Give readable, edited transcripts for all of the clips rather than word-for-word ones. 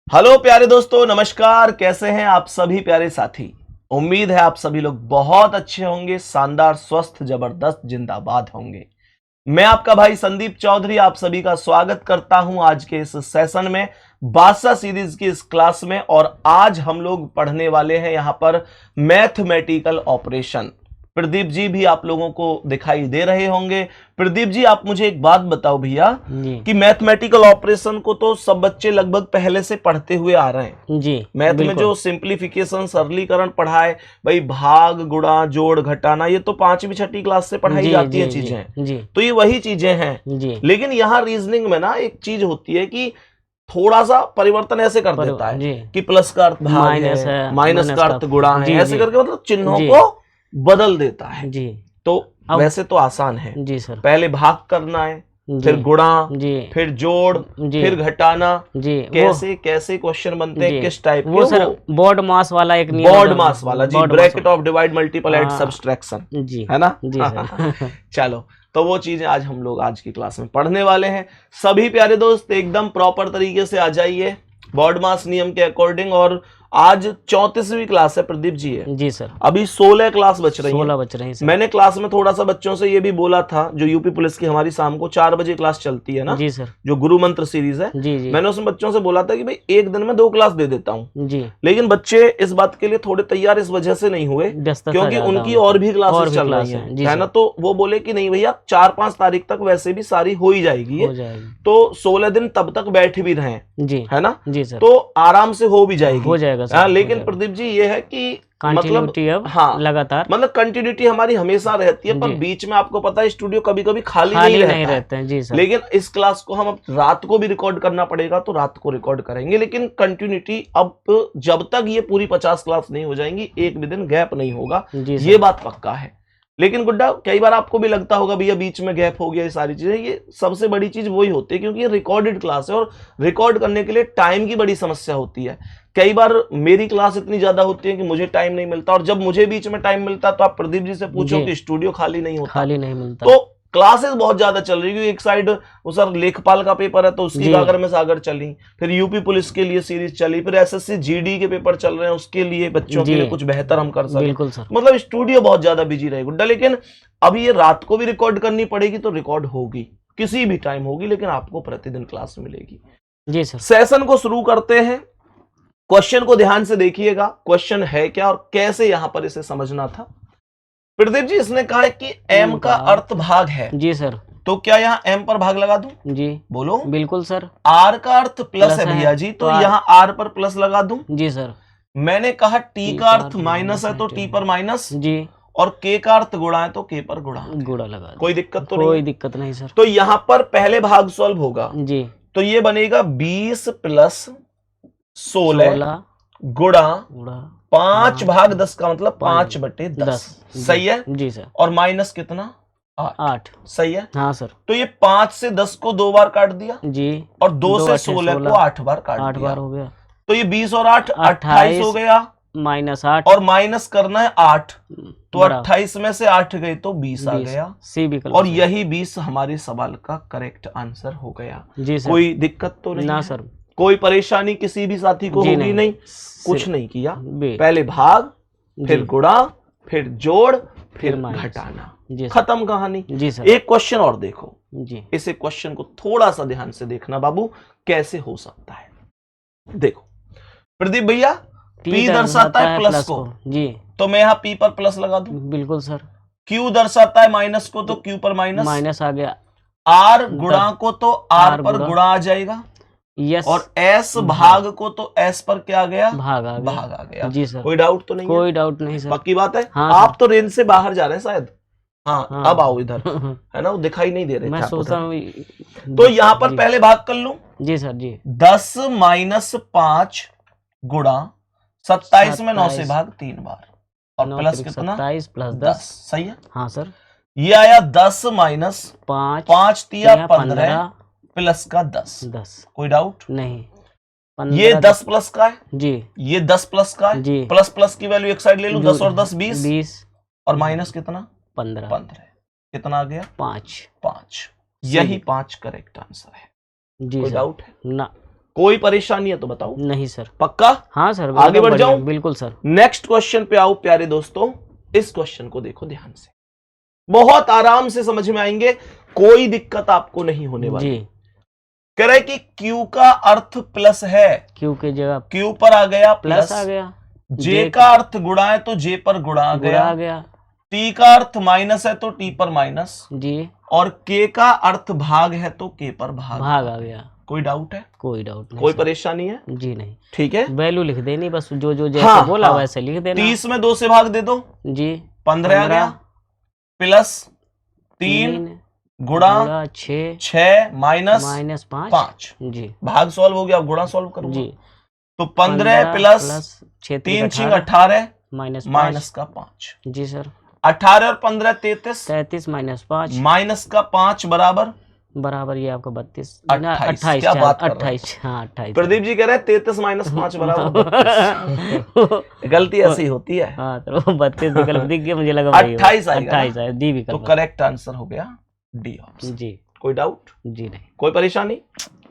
Hello प्यारे दोस्तों, नमस्कार। कैसे हैं आप सभी प्यारे साथी। उम्मीद है आप सभी लोग बहुत अच्छे होंगे, शानदार, स्वस्थ, जबरदस्त, जिंदाबाद होंगे। मैं आपका भाई संदीप चौधरी आप सभी का स्वागत करता हूं आज के इस सेशन में, बादशाह सीरीज की इस क्लास में। और आज हम लोग पढ़ने वाले हैं यहां पर मैथमेटिकल ऑपरेशन। प्रदीप जी भी आप लोगों को दिखाई दे रहे होंगे। प्रदीप जी, आप मुझे एक बात बताओ भैया कि मैथमेटिकल ऑपरेशन को तो सब बच्चे लगभग पहले से पढ़ते हुए आ रहे हैं जी। मैथ में। जो सिंप्लीफिकेशन, सरलीकरण पढ़ा है भाई, भाग, गुणा, जोड़, घटाना, ये तो 5वीं 6वीं क्लास से पढ़ाई जाती है चीजें। तो ये वही चीजें हैं जी। लेकिन यहाँ रीजनिंग में ना एक चीज होती है कि थोड़ा सा परिवर्तन ऐसे कर देता है कि प्लस का अर्थ भाग है, माइनस का अर्थ गुणा है, ऐसे करके मतलब चिन्हों को बदल देता है जी। तो वैसे तो आसान है जी सर। पहले भाग करना है, फिर गुणा, फिर जोड़, फिर घटाना जी। कैसे कैसे क्वेश्चन बनते हैं, किस टाइप के, वो सर बोर्ड मास वाला एक बोर्ड मास वाला जी, bracket of divide multiple add subtraction जी, है ना जी सर। चलो, तो वो चीजें आज हम लोग आज की क्लास में पढ़ने वाले हैं। सभी प्यारे दोस्त एकदम प्रॉपर तरीके से आ जाइए बोर्ड मास नियम के अकॉर्डिंग। और आज 34वीं क्लास है प्रदीप जी है जी सर। अभी 16 क्लास बच रही है। 16 बच रही है। मैंने क्लास में थोड़ा सा बच्चों से ये भी बोला था, जो यूपी पुलिस की हमारी शाम को 4 बजे क्लास चलती है ना जी सर, जो गुरु मंत्र सीरीज है जी जी। मैंने उसमें बच्चों से बोला था कि भाई एक दिन में 2 क्लास दे देता हूँ जी। लेकिन बच्चे इस बात के लिए थोड़े तैयार इस वजह से नहीं हुए क्योंकि उनकी और भी क्लासेस चल रही है ना। तो वो बोले कि नहीं भैया 4-5 तारीख तक वैसे भी सारी हो ही जाएगी, तो 16 दिन तब तक बैठ भी रहे जी, है ना जी सर। तो आराम से हो भी जाएगी, हो जाएगा। लेकिन प्रदीप जी ये है कि मतलब हाँ लगातार मतलब कंटिन्यूटी हमारी हमेशा रहती है, पर बीच में आपको पता है स्टूडियो कभी कभी खाली नहीं रहता है जी सर। लेकिन इस क्लास को हम अब रात को भी रिकॉर्ड करना पड़ेगा तो रात को रिकॉर्ड करेंगे, लेकिन कंटिन्यूटी अब जब तक ये पूरी 50 क्लास नहीं हो जाएंगी एक भी दिन गैप नहीं होगा, ये बात पक्का है। लेकिन गुड्डा, कई बार आपको भी लगता होगा भैया बीच में गैप हो गया, ये सारी चीजें, ये सबसे बड़ी चीज वही होती है क्योंकि ये रिकॉर्डेड क्लास है और रिकॉर्ड करने के लिए टाइम की बड़ी समस्या होती है। कई बार मेरी क्लास इतनी ज्यादा होती है कि मुझे टाइम नहीं मिलता, और जब मुझे बीच में टाइम मिलता तो आप प्रदीप जी से पूछो कि स्टूडियो खाली नहीं होता, खाली नहीं मिलता। तो क्लासेस बहुत ज्यादा चल रही है। एक साइड वो सर लेखपाल का पेपर है तो उसकी गागर में सागर चली, फिर यूपी पुलिस के लिए सीरीज चली, फिर एसएससी जीडी के पेपर चल रहे हैं, उसके लिए बच्चों के लिए कुछ बेहतर हम कर सकें। मतलब स्टूडियो बहुत ज्यादा बिजी रहे गुड्डा। लेकिन अब ये रात को भी रिकॉर्ड करनी पड़ेगी तो रिकॉर्ड होगी, किसी भी टाइम होगी, लेकिन आपको प्रतिदिन क्लास मिलेगी जी सर। सेशन को शुरू करते हैं। क्वेश्चन को ध्यान से देखिएगा, क्वेश्चन है क्या और कैसे यहां पर इसे समझना था। प्रदीप जी, इसने कहा है कि m का अर्थ भाग है जी सर, तो क्या यहाँ m पर भाग लगा दूं जी? बोलो। बिल्कुल सर। r का अर्थ प्लस है भैया जी, तो यहाँ r पर प्लस लगा दूं जी सर। मैंने कहा t का अर्थ माइनस है तो t पर माइनस जी, और k का अर्थ गुणा है तो k पर गुणा लगा। कोई दिक्कत तो नहीं? कोई दिक्कत नहीं सर। तो यहाँ पर पहले भाग सॉल्व होगा जी, तो ये बनेगा 20 प्लस 16 गुणा 5 भाग 10 का मतलब 5/10 सही है जी सर। और माइनस कितना 8 सही है हाँ सर। तो ये 5 से 10 को 2 बार काट दिया जी, और 2 से 16 को 8 बार काट दिया, 8 बार हो गया। तो ये 20 और 8 28 हो गया, माइनस 8 और माइनस करना है 8, तो 28 में से 8 गए तो 20 आ गया सी विकल्प, और यही 20 हमारे सवाल का करेक्ट आंसर हो गया जी सर। कोई दिक्कत तो नहीं ना सर? कोई परेशानी किसी भी साथी को होगी नहीं? कुछ नहीं किया, पहले भाग, फिर गुणा, फिर जोड़, फिर घटाना, खत्म कहानी जी सर। एक क्वेश्चन और देखो जी, इसे क्वेश्चन को थोड़ा सा ध्यान से देखना बाबू, कैसे हो सकता है। देखो प्रदीप भैया, P दर्शाता है प्लस को जी, तो मैं यहाँ P पर प्लस लगा दूं। बिल्कुल सर। Q दर्शाता है माइनस को तो Q पर माइनस आ गया। R गुणा को तो R पर गुणा आ जाएगा यस, और S भाग को तो S पर क्या आ गया? भाग आ गया जी सर। कोई डाउट तो नहीं? कोई डाउट नहीं सर, पक्की बात है। हाँ आप तो रेंज से बाहर जा रहे हैं शायद। हाँ अब आओ इधर है ना, वो दिखाई नहीं दे रहे मैं सोचता हूँ। तो यहाँ पर पहले भाग कर लूं जी सर जी। 10 माइनस 5 गुणा 27 में 9 से भाग 3 बार, और प्लस कितना 27 प्लस 10 सही है हाँ सर। ये आया 10 माइनस 5 तिया 15 प्लस का 10। कोई डाउट नहीं? ये 10 प्लस का है जी, ये 10 प्लस का है जी, प्लस प्लस की वैल्यू एक साइड ले लूं, 10 और 10 20, और माइनस कितना 15 कितना आ गया 5। यही 5 करेक्ट आंसर है जी। कोई डाउट है ना? कोई परेशानी है तो बताओ। नहीं सर। पक्का? हाँ सर। आगे बढ़ जाऊं? बिल्कुल सर। नेक्स्ट क्वेश्चन पे आओ प्यारे दोस्तों। इस क्वेश्चन को देखो ध्यान से, बहुत आराम से समझ में आएंगे, कोई दिक्कत आपको नहीं होने वाली जी। कह रहे कि Q का अर्थ प्लस है, Q की जगह Q पर आ गया प्लस आ गया, J का अर्थ गुणा है तो J पर गुणा आ गया, T का अर्थ माइनस है तो T पर माइनस जी, और K का अर्थ भाग है तो K पर भाग आ गया। कोई डाउट है? कोई डाउट नहीं, कोई परेशानी है जी? नहीं। ठीक है, वैल्यू लिख देनी बस, जो जो जैसे बोला वैसे लिख देना। 30 में 2 से भाग दे दो जी, 15 आ गया, प्लस 3 गुणा 6 माइनस 5 जी, भाग सॉल्व हो गया, अब गुणा सॉल्व करूंगा जी। तो 15 प्लस 3 18 माइनस का 5 जी सर। 18 और 15 33 माइनस 5 माइनस का 5 बराबर ये आपका 32 28। क्या बात कर रहे हैं? 28। हाँ 28। प्रदीप जी कह रहे हैं 33 माइनस 5 बराबर गलती ऐसी होती है। हाँ तो 32 विकल्प दिख गया, मुझे लगा 28 आएगा, डी विकल्प। तो करेक्ट आंसर हो गया डी ऑप्शन जी। कोई डाउट जी? नहीं। कोई परेशानी?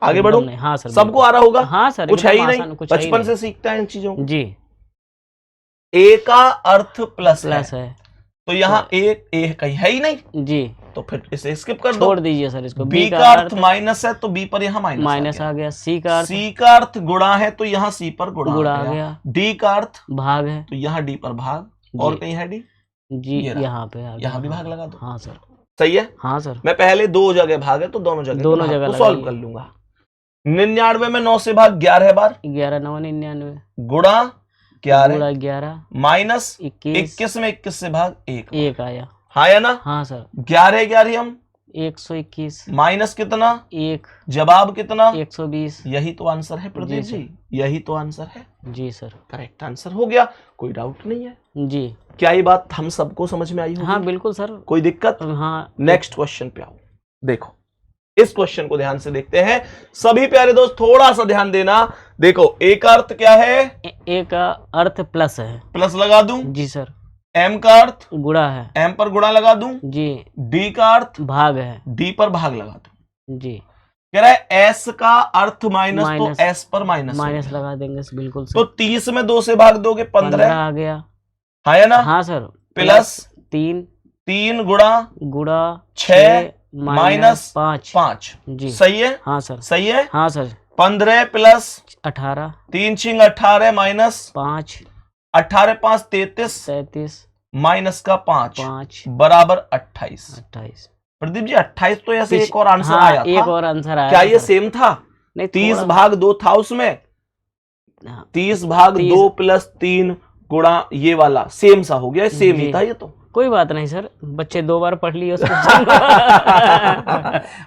आगे बढ़ो। हाँ सर, सबको आ रहा होगा। हाँ सर, कुछ है ही नहीं, बचपन से सीखता है इन चीजों जी। ए का अर्थ प्लस है तो यहाँ ए कहीं है ही नहीं जी, तो फिर इसे स्किप कर दो, छोड़ दीजिए सर इसको। बी का अर्थ माइनस है तो बी पर यहाँ माइनस आ गया। सी का अर्थ गुणा है तो यहाँ सी पर गुणा आ गया। डी का अर्थ भाग है तो यहाँ डी पर भाग, और कहीं है डी जी, यहाँ पे यहाँ भी भाग लगा दो। हाँ सर, सही है। हाँ सर, मैं पहले 2 जगह भाग है तो दोनों जगह सॉल्व कर लूंगा। 99 में 9 से भाग 11 बार, 11 9 99 गुणा 11 माइनस 21 में 21 से भाग 1 आया। हाँ या ना? हाँ सर। 11 हम 121 माइनस कितना 1, जवाब कितना 120। यही तो आंसर है प्रदीप जी, यही तो आंसर है जी सर। करेक्ट आंसर हो गया, कोई डाउट नहीं है जी। क्या ये बात हम सबको समझ में आई होगी? हाँ बिल्कुल सर। कोई दिक्कत? हाँ। नेक्स्ट क्वेश्चन पे आओ, देखो इस क्वेश्चन को ध्यान से देखते हैं। सभी प्यारे दोस्त थोड़ा सा ध्यान देना। देखो ए का अर्थ क्या है? ए का अर्थ प्लस है, प्लस लगा दूं जी सर। एम का अर्थ गुणा है, एम पर गुणा लगा दूं जी। डी का अर्थ भाग है, डी पर भाग लगा दूं जी। कह रहा है एस का अर्थ माइनस तो एस पर माइनस लगा देंगे बिल्कुल सर। तो 30 में 2 से भाग दोगे 15 आ गया। हाँ या ना? हाँ सर। प्लस 3 गुणा 6 माइनस 5 जी, सही है। हाँ सर, सही है। हाँ सर। 15 प्लस 18 3 6 18 माइनस 5 18 5 33 माइनस का 5 बराबर 28। प्रदीप जी 28 तो ऐसे एक और आंसर आया था। एक और आंसर आया, क्या ये सेम था? नहीं, 30 भाग 2 था उसमें, 30 भाग 2 प्लस 3 गुणा ये वाला सेम सा हो गया, सेम ही था ये तो। कोई बात नहीं सर, बच्चे 2 बार पढ़ लिए उसको।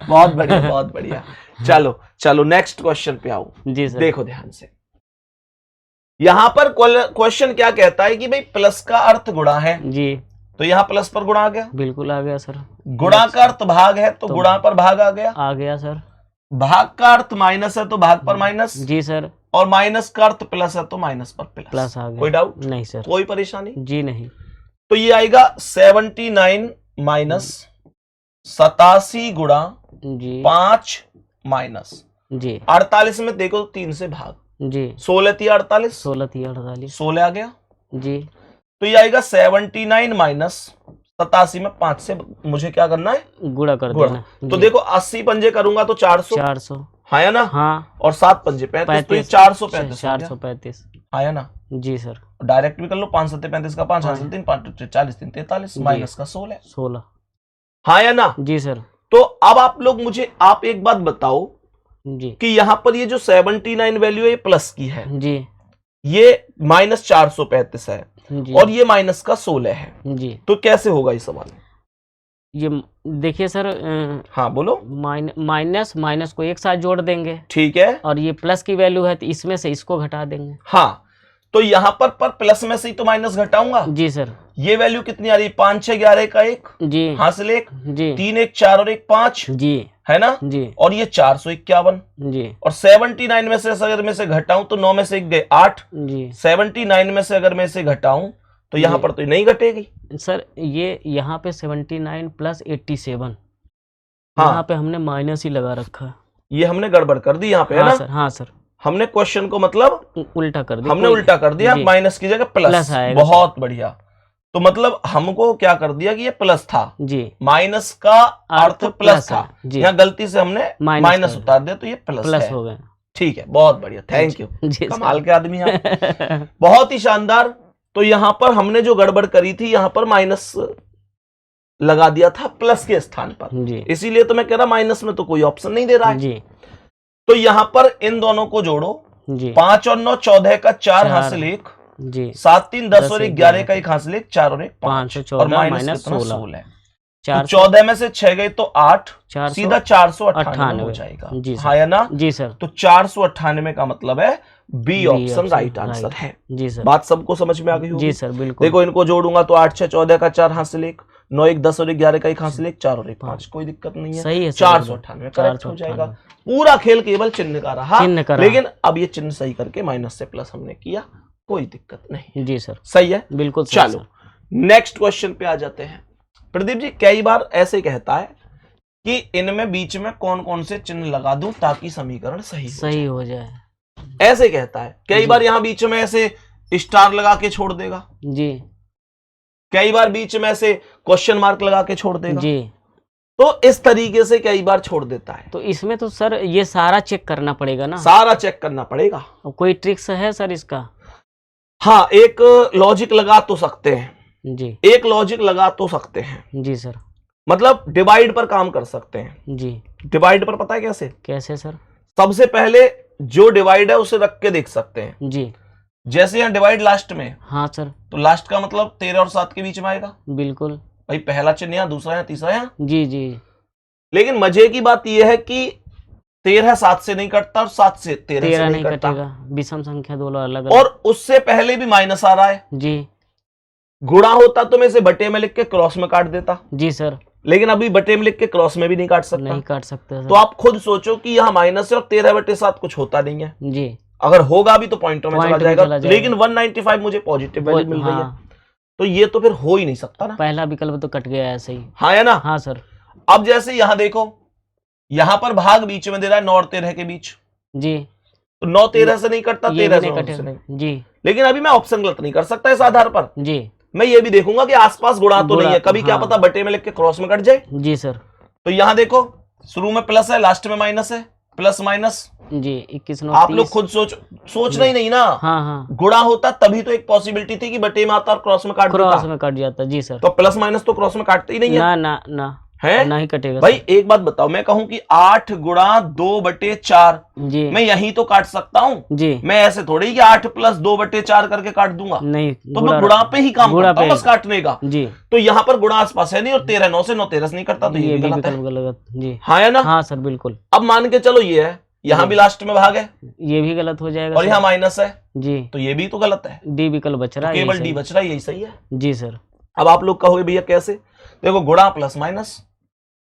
बहुत बढ़िया, बहुत बढ़िया। चलो नेक्स्ट क्वेश्चन पे आओ जी सर। देखो ध्यान से, यहां पर क्वेश्चन क्या कहता है कि भाई प्लस का अर्थ गुणा है जी, तो यहाँ प्लस पर गुणा आ गया। बिल्कुल आ गया सर। गुणा का अर्थ भाग है तो गुणा पर भाग आ गया सर। भाग का अर्थ माइनस है तो भाग पर माइनस जी सर, और माइनस का अर्थ प्लस है तो माइनस पर प्लस आ गया। कोई डाउट? नहीं सर। कोई परेशानी जी? नहीं। तो ये आएगा 79 माइनस 87 गुणा 5 माइनस जी 48 में देखो 3 से भाग जी, 16 थी 48 16 आ गया जी। तो ये आएगा 79 माइनस 87 में 5 से मुझे क्या करना है? गुणा कर देना। तो देखो 80 पंजे करूंगा तो 400 हाँ या ना? हाँ। और 7 पंजे 35, तो ये 435 हाँ या ना? जी सर। डायरेक्ट भी कर लो, 5 7 35 का 5 5 3 5 40 3 43 माइनस का 16 हाँ या ना? जी सर। तो अब आप लोग मुझे आप एक बात बताओ जी कि यहाँ पर ये जो 79 वैल्यू है ये प्लस की है जी, ये माइनस 435 है जी, और ये माइनस का 16 है जी, तो कैसे होगा ये सवाल? ये देखिए सर, हाँ बोलो। माइनस को एक साथ जोड़ देंगे, ठीक है, और ये प्लस की वैल्यू है तो इसमें से इसको घटा देंगे। हाँ, तो यहाँ पर प्लस में से ही तो माइनस घटाऊंगा जी सर। ये वैल्यू कितनी आ रही? 5 6 11 का 1 जी, हासिल 1 जी, 3 1 4 और 1 5 जी, है ना जी, और ये 451 जी, और 79 में से अगर मैं से घटाऊं तो 9 में से 1 गए 8 जी, 79 में से अगर मैं से घटाऊं तो यहाँ पर तो नहीं घटेगी सर। ये यहाँ पे 79 प्लस 87, हाँ, यहाँ पे हमने माइनस ही लगा रखा है, ये हमने गड़बड़ कर दी यहाँ पे, है ना सर? हाँ सर। हमने क्वेश्चन को मतलब उल्टा कर दिया, हमने उल्टा कर दिया, माइनस की जगह प्लस आएगा। बहुत बढ़िया। तो मतलब हमको क्या कर दिया कि ये प्लस था जी, माइनस का अर्थ प्लस था, यहाँ गलती से हमने माइनस उतार दिया तो ये प्लस हो गया। ठीक है, बहुत बढ़िया, थैंक यू, कमाल के आदमी आप। बहुत ही शानदार। तो यहाँ पर हमने जो गड़बड़ करी थी, यहाँ पर माइनस लगा दिया था प्लस के स्थान पर, इसीलिए तो मैं कह रहा माइनस में तो कोई ऑप्शन नहीं दे रहा है जी। तो यहाँ पर इन दोनों को जोड़ो, 5 और 9 14 का 4 हासिल 1 जी, 7 3 10 और 11 का 1 हासिल 1 4 और 1 5 और माइनस 16 है। 14 में से 6 गए तो 8, सीधा 498 हो जाएगा, हाँ या ना जी सर। तो 498 का मतलब है बी ऑप्शन राइट आंसर है जी सर। बात सबको समझ में आ गई होगी जी सर, बिल्कुल। देखो इनको जोड़ूंगा तो 8 6 14 का 4 हासिल 1, 9 1 10 और 11 का 1 हासिल 1 4 और 1 5, कोई दिक्कत नहीं है, सही है, 498 करेक्ट हो जाएगा। पूरा खेल केवल चिन्ह का रहा, लेकिन अब ये चिन्ह सही करके माइनस से प्लस हमने किया, कोई दिक्कत नहीं जी सर, सही है बिल्कुल। चलो नेक्स्ट क्वेश्चन पे आ जाते हैं। प्रदीप जी कई बार ऐसे कहता है कि इनमें बीच में कौन कौन से चिन्ह लगा दूं ताकि समीकरण सही हो जाए, ऐसे कहता है। कई बार यहाँ बीच में ऐसे स्टार लगा के छोड़ देगा जी, कई बार बीच में ऐसे क्वेश्चन मार्क लगा के छोड़ देगा जी, तो इस तरीके से कई बार छोड़ देता है। तो इसमें तो सर ये सारा चेक करना पड़ेगा ना, सारा चेक करना पड़ेगा। कोई ट्रिक्स है सर इसका? हाँ, एक लॉजिक लगा तो सकते हैं जी, एक लॉजिक लगा तो सकते हैं जी सर। मतलब डिवाइड पर काम कर सकते हैं जी। डिवाइड पर पता है कैसे? कैसे सर? सबसे पहले जो डिवाइड है उसे रख के देख सकते हैं जी। जैसे यहाँ डिवाइड लास्ट में, हाँ सर, तो लास्ट का मतलब 13 और 7 के बीच में आएगा, बिल्कुल भाई। पहला चिन्ह यहाँ, दूसरा यहाँ, तीसरा यहाँ जी जी। लेकिन मजे की बात यह है कि 13 7 से नहीं कटता और 7 से 13 से नहीं कटेगा, विषम संख्या दोनों अलग, और उससे पहले भी माइनस आ रहा है जी। गुणा होता तो मैं इसे बटे में लिख के क्रॉस में काट देता जी सर, लेकिन अभी बटे में लिख के क्रॉस में भी नहीं काट सकता, नहीं काट सकते सर। तो आप खुद सोचो कि यहाँ माइनस है और 13/7 कुछ होता नहीं है जी। अगर होगा भी तो पॉइंटों में चला जाएगा, लेकिन 195 मुझे पॉजिटिव वैल्यू मिल रही है, तो ये तो फिर हो ही नहीं सकता ना। पहला विकल्प तो कट गया ऐसे ही, हाँ है ना? हाँ सर। अब जैसे यहाँ देखो, यहाँ पर भाग बीच में दे रहा है 9 और 13 के बीच जी, तो 9 13 से नहीं कटता, 13 से नहीं जी। लेकिन अभी मैं ऑप्शन गलत नहीं कर सकता इस आधार पर जी। मैं ये भी देखूंगा कि आसपास गुणा तो नहीं है, कभी क्या पता बटे में लिख के क्रॉस में कट जाए जी सर। तो यहाँ देखो शुरू में प्लस है, लास्ट में माइनस है, प्लस माइनस जी 21 आप लोग खुद सोचना ही नहीं ना। हाँ हाँ, गुणा होता तभी तो एक पॉसिबिलिटी थी कि बटे में आता और क्रॉस में काट जाता जी सर। तो प्लस माइनस तो क्रॉस में काटते ही नहीं है ना ना ना है, नहीं कटेगा भाई। एक बात बताओ, मैं कहूं कि 8 गुणा 2/4 जी, मैं यहीं तो काट सकता हूं जी। मैं ऐसे थोड़ी कि 8 + 2/4 करके काट दूंगा, नहीं, तो मैं गुणा पे ही काम करता हूं बस काटने का जी। तो यहाँ पर गुणा आसपास है नहीं, और 13 9 से 9 13 से नहीं करता, तो ये भी गलत जी। हाँ है ना? हाँ सर बिल्कुल। अब मान के चलो ये है, यहाँ भी लास्ट में भाग है, ये भी गलत हो जाएगा, और यहाँ माइनस है जी, तो ये भी तो गलत है, डी विकल्प बच रहा है, केवल डी बच रहा है, यही सही है जी सर। अब आप लोग कहोगे भैया कैसे? देखो गुणा प्लस माइनस,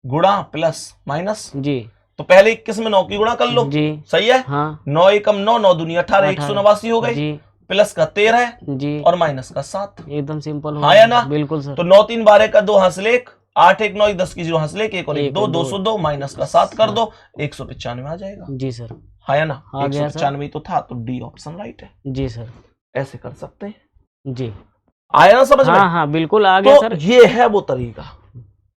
गुणा प्लस माइनस जी, तो पहले 21 में 9 की गुणा कर लो जी, सही है हाँ। 9 एकम 9, 9 दूनी 18, 189 हो गई जी, प्लस का 13 जी, और माइनस का 7, एकदम सिंपल हाँ या ना? बिल्कुल सर। तो 9 3 12 का 2 हासिल 1, 8 1 9 10 की 0 हासिल 1 और 1 2, 202 माइनस का 7 कर दो, 195 आ जाएगा जी सर। हाँ या ना? 195 तो था, तो डी ऑप्शन राइट है जी सर। ऐसे कर सकते हैं जी, आया ना समझ में? हाँ बिल्कुल आ गया सर। ये है वो तरीका,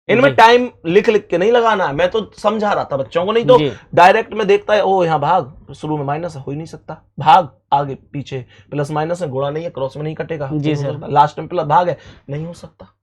इनमें टाइम लिख के नहीं लगाना है। मैं तो समझा रहा था बच्चों को, नहीं तो डायरेक्ट में देखता है ओ यहाँ भाग शुरू में माइनस है, हो ही नहीं सकता, भाग आगे पीछे प्लस माइनस है, गुणा नहीं है, क्रॉस में नहीं कटेगा जी सर, लास्ट में प्लस भाग है, नहीं हो सकता।